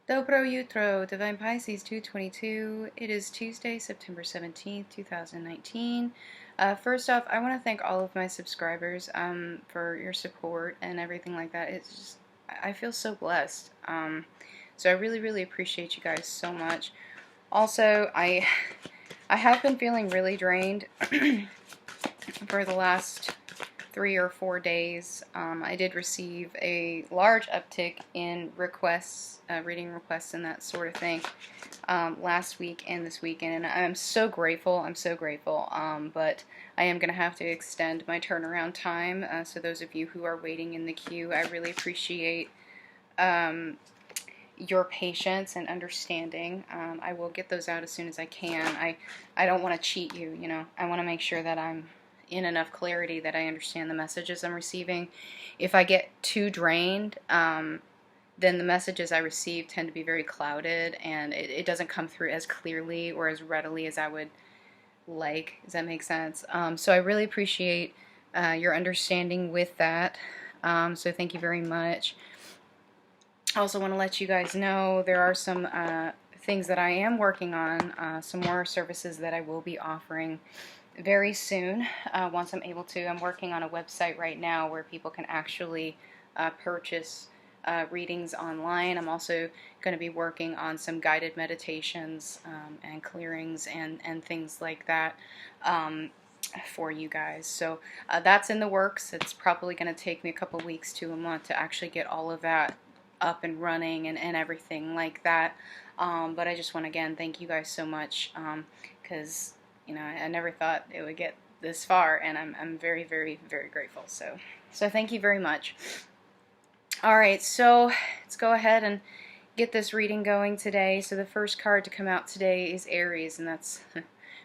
Dobro Jutro, Divine Pisces 222. It is Tuesday, September 17th, 2019. First off, I want to thank all of my subscribers for your support and everything like that. It's just, I feel so blessed. So I really, really appreciate you guys so much. Also, I have been feeling really drained for the last 3 or 4 days. I did receive a large uptick in requests, reading requests and that sort of thing last week and this weekend, and I'm so grateful. I'm so grateful. But I am going to have to extend my turnaround time. So those of you who are waiting in the queue, I really appreciate your patience and understanding. I will get those out as soon as I can. I don't want to cheat you, you know. I want to make sure that I'm in enough clarity that I understand the messages I'm receiving. If I get too drained, then the messages I receive tend to be very clouded, and it doesn't come through as clearly or as readily as I would like. Does that make sense? So I really appreciate your understanding with that. So thank you very much. I also want to let you guys know there are some things that I am working on, some more services that I will be offering very soon, once I'm able to. I'm working on a website right now where people can actually purchase readings online. I'm also going to be working on some guided meditations and clearings and things like that for you guys. So that's in the works. It's probably going to take me a couple weeks to a month to actually get all of that up and running and everything like that. But I just want to again thank you guys so much, because you know, I never thought it would get this far, and I'm very, very, very grateful. So thank you very much. All right, so let's go ahead and get this reading going today. So the first card to come out today is Aries, and that's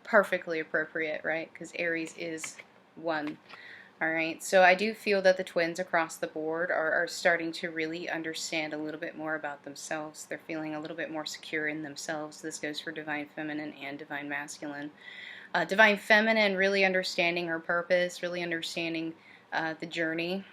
perfectly appropriate, right? Because Aries is 1. All right, so I do feel that the twins across the board are starting to really understand a little bit more about themselves. They're feeling a little bit more secure in themselves. This goes for Divine Feminine and Divine Masculine. Divine Feminine really understanding her purpose, really understanding the journey,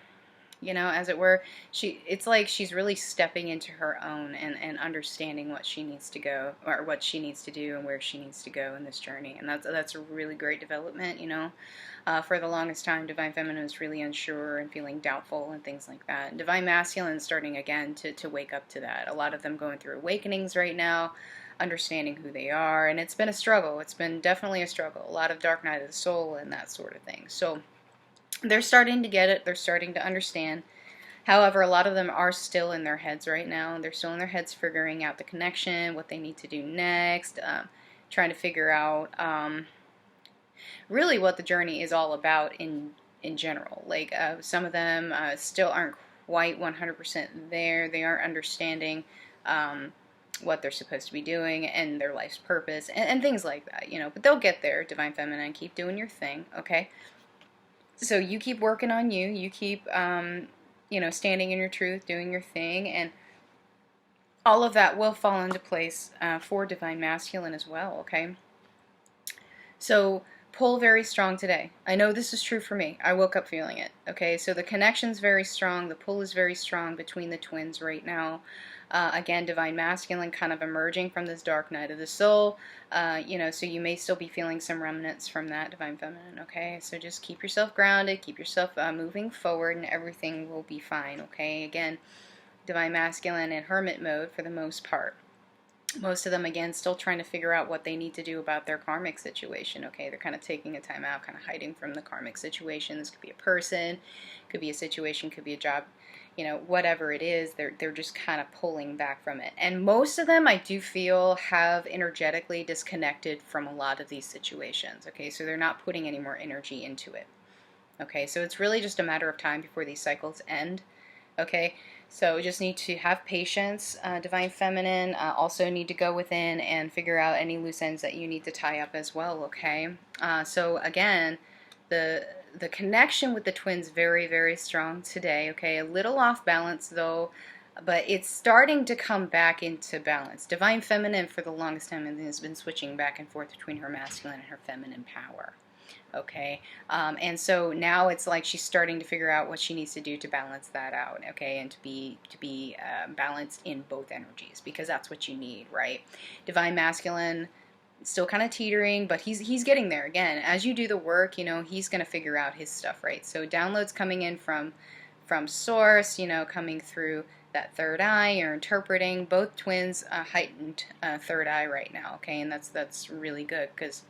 you know, as it were. It's like she's really stepping into her own and understanding what she needs to go, or what she needs to do and where she needs to go in this journey. And that's a really great development, you know. For the longest time, Divine Feminine was really unsure and feeling doubtful and things like that. And Divine Masculine is starting again to wake up to that. A lot of them going through awakenings right now, understanding who they are, and it's been a struggle. It's been definitely a struggle. A lot of dark night of the soul and that sort of thing. So they're starting to get it. They're starting to understand. However, a lot of them are still in their heads right now. They're still in their heads figuring out the connection, what they need to do next, trying to figure out really what the journey is all about in general. Like some of them still aren't quite 100% there. They aren't understanding what they're supposed to be doing and their life's purpose and things like that, you know. But they'll get there, Divine Feminine. Keep doing your thing, okay? So you keep working on you. You keep, you know, standing in your truth, doing your thing, and all of that will fall into place for Divine Masculine as well, okay? So pull very strong today. I know this is true for me. I woke up feeling it, okay? So the connection's very strong. The pull is very strong between the twins right now. Again, Divine Masculine kind of emerging from this dark night of the soul. You know, so you may still be feeling some remnants from that, Divine Feminine, okay? So just keep yourself grounded, keep yourself moving forward, and everything will be fine, okay? Again, Divine Masculine in hermit mode for the most part. Most of them, again, still trying to figure out what they need to do about their karmic situation, okay? They're kind of taking a time out, kind of hiding from the karmic situation. This could be a person, could be a situation, could be a job, you know, whatever it is, they're just kind of pulling back from it. And most of them, I do feel, have energetically disconnected from a lot of these situations, okay? So they're not putting any more energy into it, okay? So it's really just a matter of time before these cycles end, okay? So just need to have patience. Divine Feminine also need to go within and figure out any loose ends that you need to tie up as well, okay? So again, the connection with the twins very, very strong today, okay? A little off balance though, but it's starting to come back into balance. Divine Feminine for the longest time has been switching back and forth between her masculine and her feminine power. Okay, and so now it's like she's starting to figure out what she needs to do to balance that out. Okay, and to be balanced in both energies, because that's what you need, right? Divine masculine, still kind of teetering, but he's getting there. Again, as you do the work, you know, he's going to figure out his stuff, right? So downloads coming in from source, you know, coming through that third eye. You're interpreting. Both twins heightened third eye right now. Okay, and that's really good, because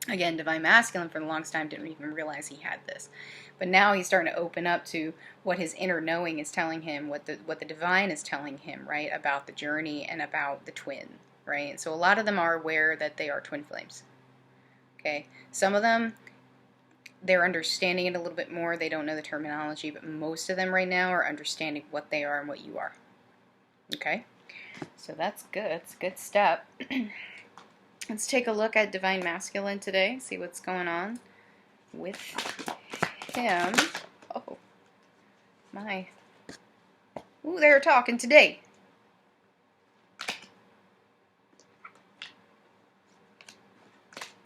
again, divine masculine for the longest time didn't even realize he had this, but now he's starting to open up to what his inner knowing is telling him, what the divine is telling him, right, about the journey and about the twin, right? So a lot of them are aware that they are twin flames. Okay, some of them, they're understanding it a little bit more. They don't know the terminology, but most of them right now are understanding what they are and what you are. Okay, so that's good. It's a good step. Let's take a look at Divine Masculine today, see what's going on with him. Oh, my. Ooh, they're talking today.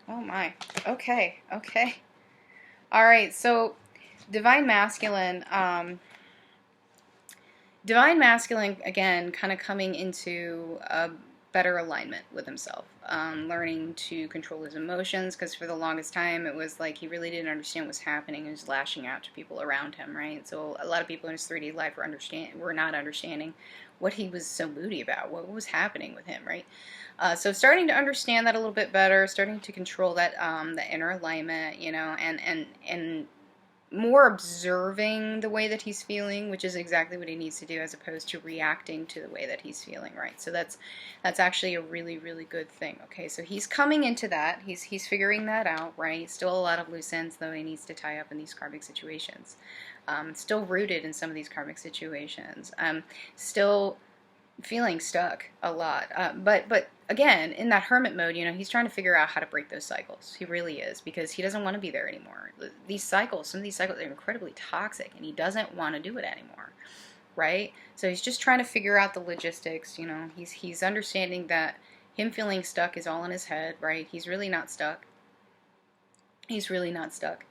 Oh, my. Okay, okay. All right, so Divine Masculine, again, kind of coming into a better alignment with himself, learning to control his emotions, because for the longest time it was like he really didn't understand what's happening and was lashing out to people around him, right? So a lot of people in his 3D life were not understanding what he was so moody about, what was happening with him, right? So starting to understand that a little bit better, starting to control that the inner alignment, you know, and more observing the way that he's feeling, which is exactly what he needs to do, as opposed to reacting to the way that he's feeling, right? So that's actually a really, really good thing. Okay, so he's coming into that. He's figuring that out, right? Still a lot of loose ends, though, he needs to tie up in these karmic situations. Still rooted in some of these karmic situations. Still feeling stuck a lot. But again, in that hermit mode, you know, he's trying to figure out how to break those cycles. He really is, because he doesn't want to be there anymore. These cycles, some of these cycles are incredibly toxic, and he doesn't want to do it anymore, right? So he's just trying to figure out the logistics, you know. He's understanding that him feeling stuck is all in his head, right? He's really not stuck. He's really not stuck.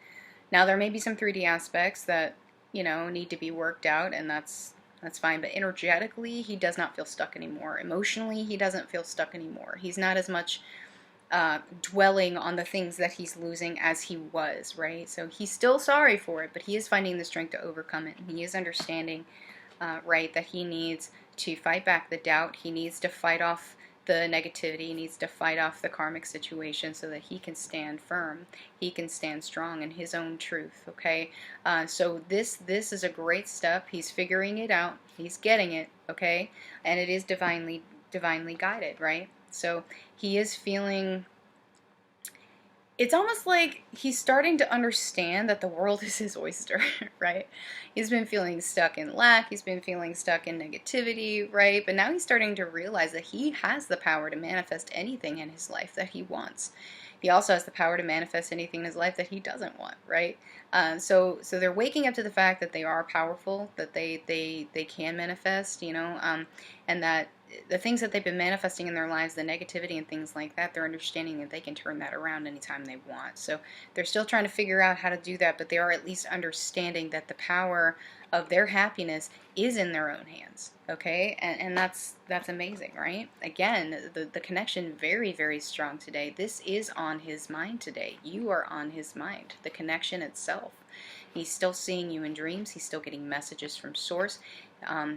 Now, there may be some 3D aspects that, you know, need to be worked out, and that's fine, but energetically, he does not feel stuck anymore. Emotionally, he doesn't feel stuck anymore. He's not as much dwelling on the things that he's losing as he was, right? So he's still sorry for it, but he is finding the strength to overcome it, and he is understanding, right, that he needs to fight back the doubt. He needs to fight off the negativity. He needs to fight off the karmic situation so that he can stand firm. He can stand strong in his own truth, okay? So this is a great step. He's figuring it out. He's getting it, okay? And it is divinely guided, right? So he is feeling, it's almost like he's starting to understand that the world is his oyster, right? He's been feeling stuck in lack, he's been feeling stuck in negativity, right? But now he's starting to realize that he has the power to manifest anything in his life that he wants. He also has the power to manifest anything in his life that he doesn't want, right? So they're waking up to the fact that they are powerful, that they can manifest, you know, and that the things that they've been manifesting in their lives, the negativity and things like that, they're understanding that they can turn that around anytime they want. So they're still trying to figure out how to do that, but they are at least understanding that the power of their happiness is in their own hands, okay? And that's amazing, right? Again, the connection very, very strong today. This is on his mind today. You are on his mind. The connection itself. He's still seeing you in dreams. He's still getting messages from source.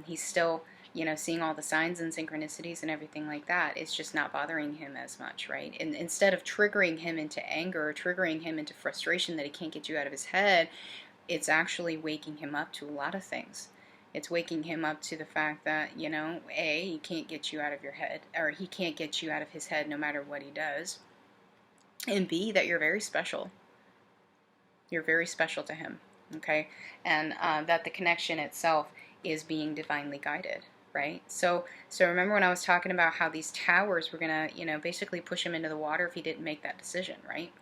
He's still, you know, seeing all the signs and synchronicities and everything like that. It's just not bothering him as much, right? And instead of triggering him into anger or triggering him into frustration that he can't get you out of his head, it's actually waking him up to a lot of things. It's waking him up to the fact that, you know, A, he can't get you out of your head, or he can't get you out of his head no matter what he does. And B, that you're very special. You're very special to him, okay? And that the connection itself is being divinely guided, right? So remember when I was talking about how these towers were going to, you know, basically push him into the water if he didn't make that decision, right?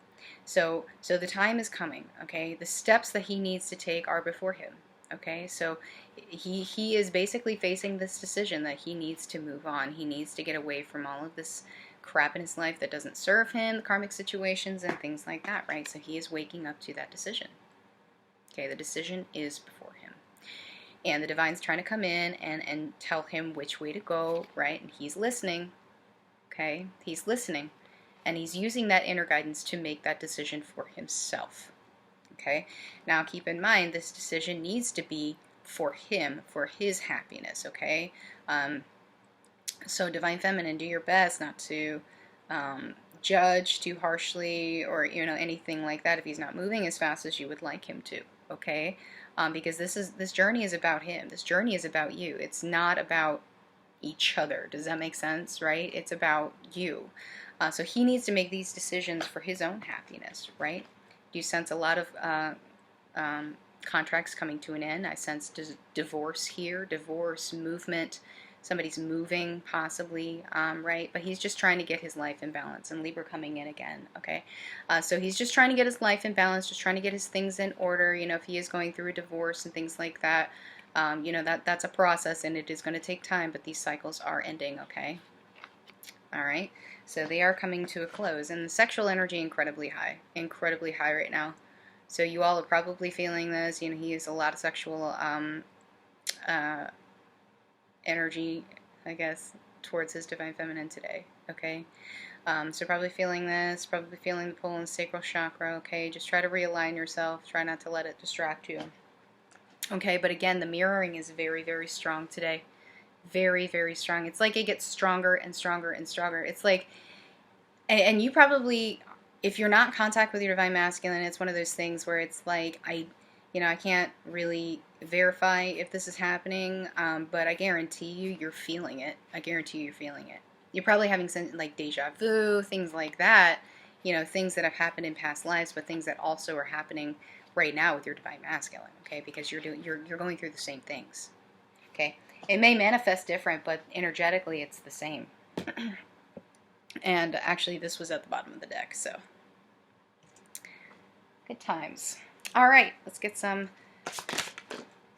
So the time is coming, okay? The steps that he needs to take are before him, okay? So he is basically facing this decision that he needs to move on. He needs to get away from all of this crap in his life that doesn't serve him, the karmic situations and things like that, right? So he is waking up to that decision. Okay, the decision is before him. And the divine's trying to come in and tell him which way to go, right? And he's listening, okay? He's listening. And he's using that inner guidance to make that decision for himself, okay? Now, keep in mind, this decision needs to be for him, for his happiness, okay? So, Divine Feminine, do your best not to judge too harshly or, anything like that if he's not moving as fast as you would like him to, okay? Because this journey is about him. This journey is about you. It's not about each other. Does that make sense, right? It's about you. So he needs to make these decisions for his own happiness, right? Do you sense a lot of contracts coming to an end? I sense divorce here, divorce, movement. Somebody's moving, possibly, right? But he's just trying to get his life in balance. And Libra coming in again, okay? So he's just trying to get his life in balance, just trying to get his things in order. If he is going through a divorce and things like that, that's a process, and it is going to take time, but these cycles are ending, okay? All right? So they are coming to a close. And the sexual energy incredibly high right now. So you all are probably feeling this. He has a lot of sexual energy, I guess, towards his Divine Feminine today, okay? So probably feeling this, probably feeling the pull in the sacral chakra, okay? Just try to realign yourself. Try not to let it distract you, okay? But again, the mirroring is very, very strong today. Very, very strong. It's like it gets stronger and stronger and stronger. It's like, and you probably, if you're not in contact with your Divine Masculine, it's one of those things where it's like, I can't really verify if this is happening, but I guarantee you're feeling it. I guarantee you're feeling it. You're probably having some, like, deja vu, things like that, things that have happened in past lives, but things that also are happening right now with your Divine Masculine, okay, because you're going through the same things, okay. It may manifest different, but energetically it's the same. And actually, this was at the bottom of the deck, so good times. All right, let's get some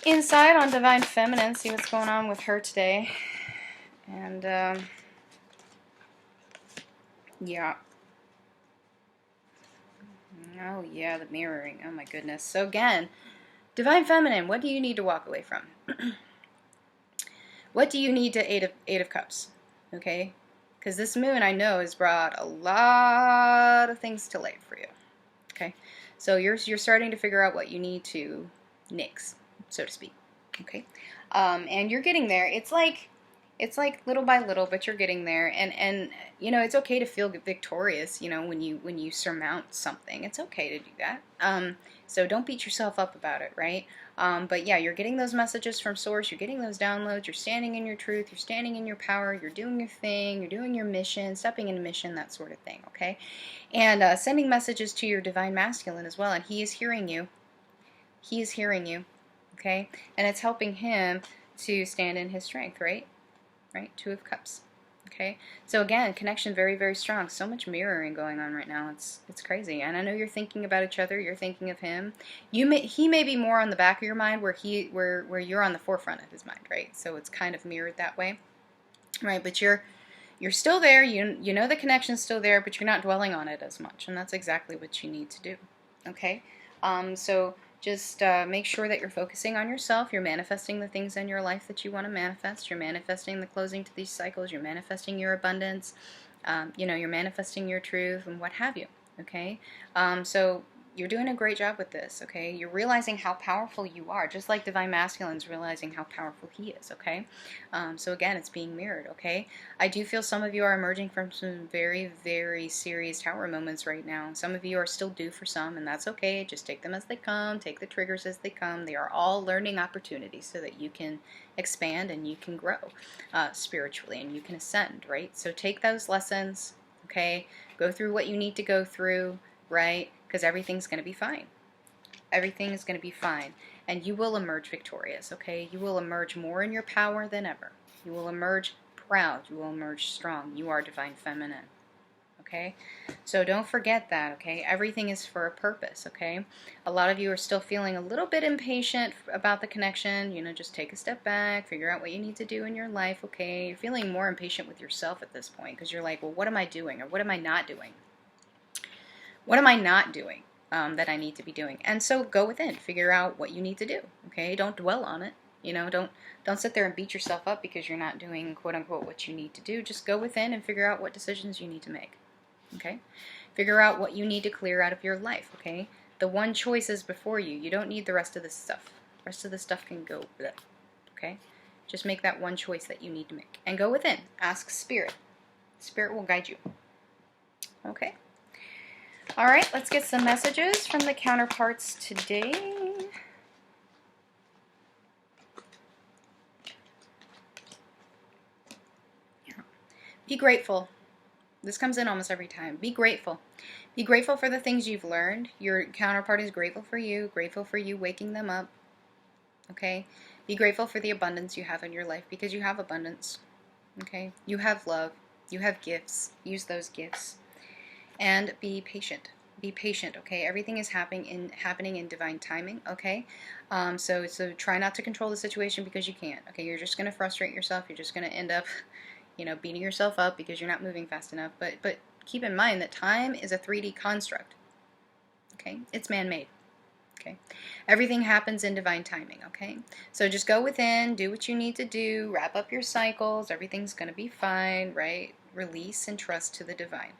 insight on Divine Feminine, see what's going on with her today. And, yeah. Oh, yeah, the mirroring. Oh, my goodness. So, again, Divine Feminine, what do you need to walk away from? What do you need to Eight of Cups? Okay? Because this moon, I know, has brought a lot of things to light for you. Okay? So you're starting to figure out what you need to nix, so to speak. Okay? And you're getting there. It's like little by little, but you're getting there. And it's okay to feel victorious, when you surmount something. It's okay to do that. So don't beat yourself up about it, right? But yeah, you're getting those messages from Source. You're getting those downloads. You're standing in your truth. You're standing in your power. You're doing your thing. You're doing your mission, stepping into mission, that sort of thing, okay? And sending messages to your Divine Masculine as well. And he is hearing you. He is hearing you, okay? And it's helping him to stand in his strength, right? Right? Two of Cups. Okay? So again, connection very, very strong. So much mirroring going on right now. It's crazy. And I know you're thinking about each other. You're thinking of him. He may be more on the back of your mind where you're on the forefront of his mind, right? So it's kind of mirrored that way. Right? But you're still there. You know the connection's still there, but you're not dwelling on it as much. And that's exactly what you need to do. Okay? So just make sure that you're focusing on yourself. You're manifesting the things in your life that you want to manifest. You're manifesting the closing to these cycles. You're manifesting your abundance. You're manifesting your truth and what have you. Okay? So you're doing a great job with this. Okay? You're realizing how powerful you are, just like Divine Masculine's realizing how powerful he is. Okay? So again, it's being mirrored. Okay? I do feel some of you are emerging from some very, very serious tower moments right now. Some of you are still due for some, and that's okay. Just take them as they come. Take the triggers as they come. They are all learning opportunities so that you can expand and you can grow spiritually and you can ascend, right? So take those lessons, okay? Go through what you need to go through, right? Because everything's going to be fine. Everything is going to be fine. And you will emerge victorious, okay? You will emerge more in your power than ever. You will emerge proud. You will emerge strong. You are Divine Feminine. okay? So don't forget that, okay? Everything is for a purpose, okay? A lot of you are still feeling a little bit impatient about the connection. You know, just take a step back, figure out what you need to do in your life, okay? You're feeling more impatient with yourself at this point because you're like, well, what am I doing, or what am I not doing? What am I not doing that I need to be doing? And so go within, figure out what you need to do, okay? Don't dwell on it. You know, don't sit there and beat yourself up because you're not doing, quote unquote, what you need to do. Just go within and figure out what decisions you need to make, okay? Figure out what you need to clear out of your life, okay? The one choice is before you. You don't need the rest of this stuff. The rest of the stuff can go, bleh, okay? Just make that one choice that you need to make. And go within. Ask Spirit. Spirit will guide you, okay? All right, let's get some messages from the counterparts today. Be grateful. This comes in almost every time. Be grateful. Be grateful for the things you've learned. Your counterpart is grateful for you waking them up. Okay? Be grateful for the abundance you have in your life because you have abundance. Okay? You have love. You have gifts. Use those gifts. And be patient. Be patient, okay? Everything is happening in divine timing, okay? So try not to control the situation because you can't, okay? You're just going to frustrate yourself. You're just going to end up, you know, beating yourself up because you're not moving fast enough. But keep in mind that time is a 3D construct, okay? It's man-made, okay? Everything happens in divine timing, okay? So just go within, do what you need to do, wrap up your cycles. Everything's going to be fine, right? Release and trust to the divine.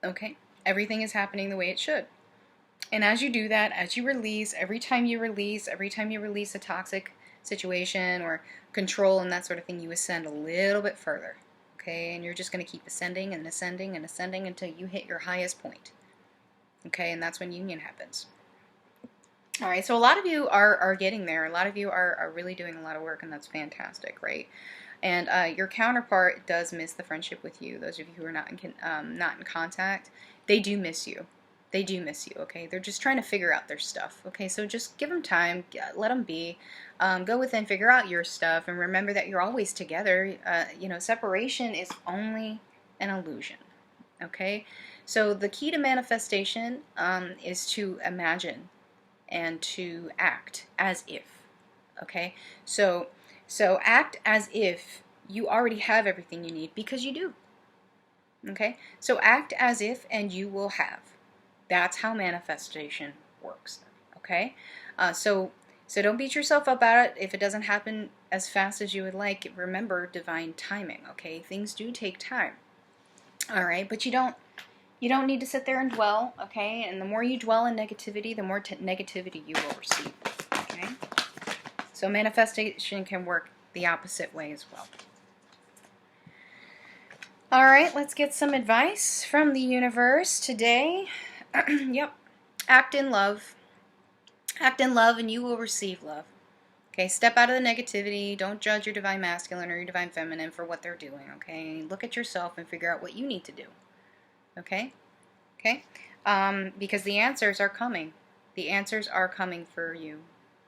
Okay, everything is happening the way it should. And as you do that, as you release, every time you release a toxic situation or control and that sort of thing, you ascend a little bit further. Okay, and you're just going to keep ascending and ascending and ascending until you hit your highest point. Okay, and that's when union happens. All right, so a lot of you are getting there. A lot of you are really doing a lot of work, and that's fantastic, right? And your counterpart does miss the friendship with you. Those of you who are not in contact, they do miss you. They do miss you, okay? They're just trying to figure out their stuff, okay? So just give them time. Let them be. Go within, figure out your stuff, and remember that you're always together. You know, separation is only an illusion, okay? So the key to manifestation is to imagine and to act as if, okay? So act as if you already have everything you need because you do. Okay? So act as if and you will have. That's how manifestation works. Okay? So don't beat yourself up about it if it doesn't happen as fast as you would like. Remember divine timing. Okay? Things do take time. All right? But you don't need to sit there and dwell. Okay? And the more you dwell in negativity, the more negativity you will receive. Okay? So manifestation can work the opposite way as well. All right, let's get some advice from the universe today. Yep. Act in love. Act in love and you will receive love. Okay, step out of the negativity. Don't judge your divine masculine or your divine feminine for what they're doing, okay? Look at yourself and figure out what you need to do. Okay? Okay? Because the answers are coming. The answers are coming for you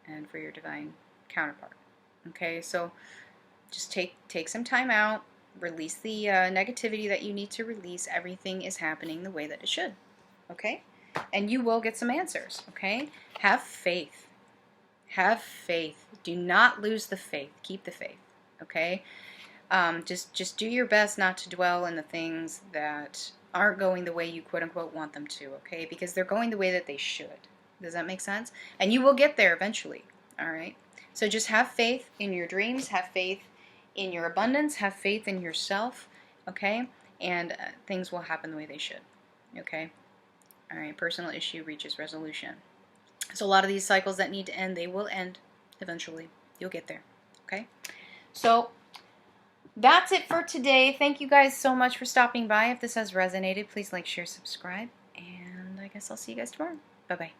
and for your divine counterpart. Okay, so just take some time out, release the negativity that you need to release. Everything is happening the way that it should. Okay, and you will get some answers. Okay, have faith. Have faith. Do not lose the faith. Keep the faith. Okay, just do your best not to dwell in the things that aren't going the way you quote unquote want them to. Okay, because they're going the way that they should. Does that make sense? And you will get there eventually. All right. So just have faith in your dreams, have faith in your abundance, have faith in yourself, okay? And things will happen the way they should, okay? All right, personal issue reaches resolution. So a lot of these cycles that need to end, they will end eventually. You'll get there, okay? So that's it for today. Thank you guys so much for stopping by. If this has resonated, please like, share, subscribe, and I guess I'll see you guys tomorrow. Bye-bye.